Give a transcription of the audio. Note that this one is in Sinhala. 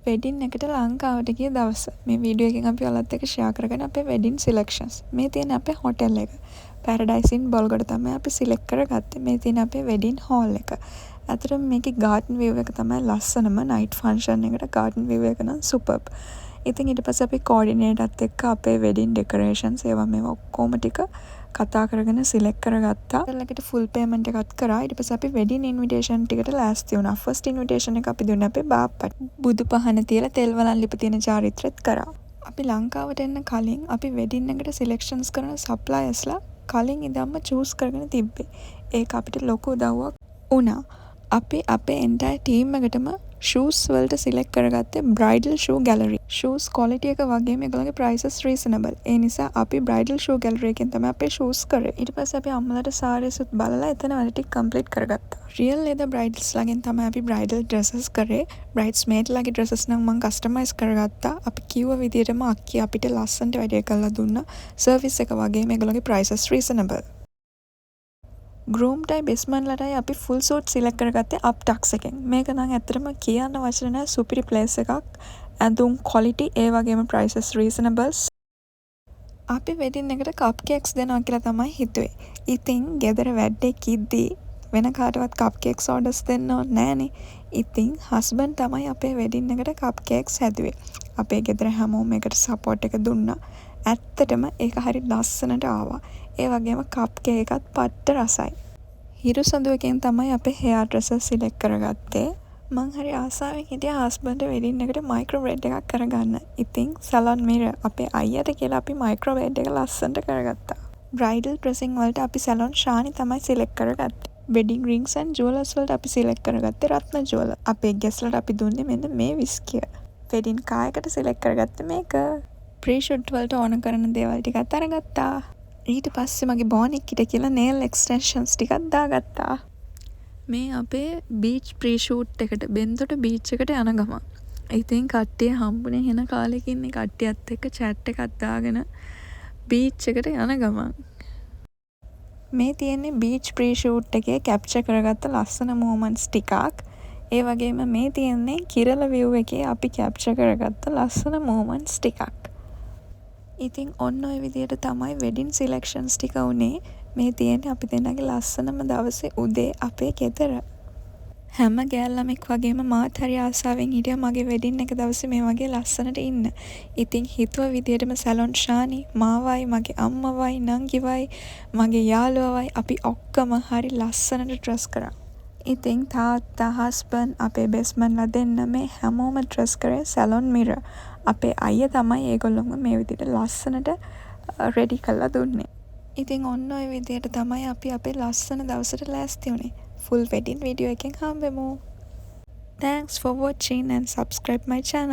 වෙඩින් එකට ලංකාවට ගිය දවස. මේ වීඩියෝ එකෙන් අපි ඔයාලත් එක්ක ෂෙයා කරගෙන අපේ වෙඩින් සිලෙක්ෂන්ස්. මේ තියෙන අපේ හොටෙල් එක. පැරඩයිස් ඉන් බොල්ගොඩ තමයි අපි සිලෙක්ට් කරගත්තේ. මේ තියෙන අපේ වෙඩින් හෝල් එක. ඇත්තටම මේකේ ගාඩන් විව් එක තමයි ලස්සනම. නයිට් ෆන්ක්ෂන් එකට ගාඩන් විව් එක නම් සුපර්බ්. ඉතින් ඊට පස්සේ අපි කෝඩිනේටර්ත් එක්ක අපේ වෙඩින් ඩෙකොරේෂන්ස් ඒවා මේවා ඔක්කොම ටික කතා කරගෙන සිලෙක්ට් කරගත්තා. ඊළඟට ෆුල් පේමන්ට් එකත් කරා. ඊට පස්සේ අපි වෙඩින් ඉන්විටේෂන් ටිකට ලෑස්ති වුණා. ෆස්ට් ඉන්විටේෂන් එක අපි දුන්නේ අපේ බාප්පට. බුදු පහන තියලා තෙල් වලන් ලිප තියෙන චාරිත්‍රාත් කරා. අපි ලංකාවට එන්න කලින් අපි වෙඩින් එකට සිලෙක්ෂන්ස් කරන සප්ලයර්ස්ලා කලින් ඉඳන්ම චූස් කරගෙන තිබ්බේ. ඒක අපිට ලොකු උදව්වක් වුණා. අපි අපේ එන්ටයර් ටීම් එකටම ෂූස් වලට සිලෙක්ට් කරගත්තේ bridal shoe gallery. Shoes quality එක වගේම ඒගොල්ලන්ගේ ප්‍රයිසස් රීසනබල්. ඒ නිසා අපි බ්‍රයිඩල් ෂූ ගැලරි එකෙන් තමයි අපේ ෂූස් කරේ. ඊට පස්සේ අපි අම්මලාට සාරියසුත් බලලා එතන වැඩ ටික කම්ප්ලීට් කරගත්තා. රියල් ලෙදර් බ්‍රයිඩල්ස් ලාගෙන් තමයි අපි බ්‍රයිඩල් ඩ්‍රෙසස් කරේ. බ්‍රයිඩ්ස් මේඩ් ලාගේ ඩ්‍රෙසස් නම් මම කස්ටමයිස් කරගත්තා. අපි කිව්ව විදියටම අක්කි අපිට ලස්සනට වැඩේ කරලා දුන්නා. සර්විස් එක වගේම ඒගොල්ලන්ගේ ප්‍රයිසස් රීසනබල්. ගෲම්ටයි බෙස්මන්ලටයි අපි ෆුල් සූට් සිලෙක්ට් කරගත්තේ අප් ටක්ස් එකෙන්. මේක නම් ඇත්තටම කියන්න වචන නැහැ, සුපිරි ප්ලේස් එකක්. ඇඳුම් ක්වොලිටි ඒ වගේම ප්‍රයිසස් රීසනබල්ස්. අපි වෙඩින් එකට කප් කේක්ස් දෙනවා කියලා තමයි හිතුවේ. ඉතින් ගෙදර වැඩේ කිද්දී වෙන කාටවත් කප් කේක්ස් ඕඩර්ස් දෙන්න ඕනේ නැහනේ. ඉතින් හස්බන්ඩ් තමයි අපේ වෙඩින් එකට කප් කේක්ස් හැදුවේ. අපේ ගෙදර හැමෝම ඒකට සපෝට් එක දුන්නා. ඇත්තටම ඒක හරි ලස්සනට ආවා. ඒ වගේම කප් කේක් එකත් පට්ට රසයි. හිරු සඳුවකින් තමයි අපේ හෙයාර් ඩ්‍රෙසස් සිලෙක්ට් කරගත්තේ. මං හරි ආසාවෙන් හිටියා හස්බන්ඩ් වෙඩින් එකට මයික්‍රෝවේව් එකක් කරගන්න. ඉතින් සැලොන් මිරර් අපේ අයියට කියලා අපි මයික්‍රෝවේව් එක ලස්සනට කරගත්තා. බ්‍රයිඩල් ඩ්‍රෙසින් වලට අපි සැලොන් ශානි තමයි සිලෙක්ට් කරගත්තේ. වෙඩින් රින්ග්ස් ඇන්ඩ් ජුවලර්ස් වලට අපි සිලෙක්ට් කරගත්තේ රත්න ජුවලර්. අපේ ගෙස්ලට අපි දුන්නේ මෙන්න මේ විස්කිය. වෙඩින් කායකට සිලෙක්ට් කරගත්තේ මේක. ප්‍රී ෂුට් වලට ඕන කරන දේවල් ටිකත් අරගත්තා. ඊට පස්සේ මගේ බෝනික්කිට කියලා නේල් එක්ස්ටෙන්ෂන්ස් ටිකක් දාගත්තා. මේ අපේ බීච් ප්‍රී ෂූට් එකට බෙන්තොට බීච් එකට යන ගමන්. ඉතින් කට්ටිය හම්බුනේ හෙන කාලෙකින් මේ කට්ටියත් එක්ක chat එකක් දාගෙන බීච් එකට යන ගමන්. මේ තියෙන්නේ බීච් ප්‍රී ෂූට් එකේ කැප්චර් කරගත්ත ලස්සන මොමන්ට්ස් ටිකක්. ඒ වගේම මේ තියෙන්නේ කිරළ view එකේ අපි කැප්චර් කරගත්ත ලස්සන මොමන්ට්ස් ටිකක්. ඉතින් ඔන්න ඔය විදියට තමයි වෙඩින් සිලෙක්ෂන්ස් ටික උනේ. මේ තියෙන්නේ අපි දෙන්නගේ ලස්සනම දවසේ උදේ අපේ ගෙදර. හැම ගෑල් ළමෙක් වගේම මාත් හරි ආසාවෙන් හිටියා මගේ වෙඩින් එක දවසේ මේ වගේ ලස්සනට ඉන්න. ඉතින් හිතුව විදියටම සැලොන් ශානි, මාවයි, මගේ අම්මවයි, නංගිවයි, මගේ යාළුවවයි අපි ඔක්කොම හරි ලස්සනට ඩ්‍රෙස් කරා. ඉතින් තාත්තා, හස්බන්ඩ්, අපේ බෙස්මන්ලා දෙන්න මේ හැමෝම ඩ්‍රෙස් කරේ සැලොන් මිරර්. අපේ අයියා තමයි ඒගොල්ලොම මේ විදිහට ලස්සනට රෙඩි කරලා දුන්නේ. ඉතින් ඔන්න ඔය විදිහට තමයි අපි අපේ ලස්සන දවසට ලෑස්ති වුණේ. ෆුල් වෙඩින් වීඩියෝ එකෙන් හම්බෙමු. Thanks for watching and subscribe my channel.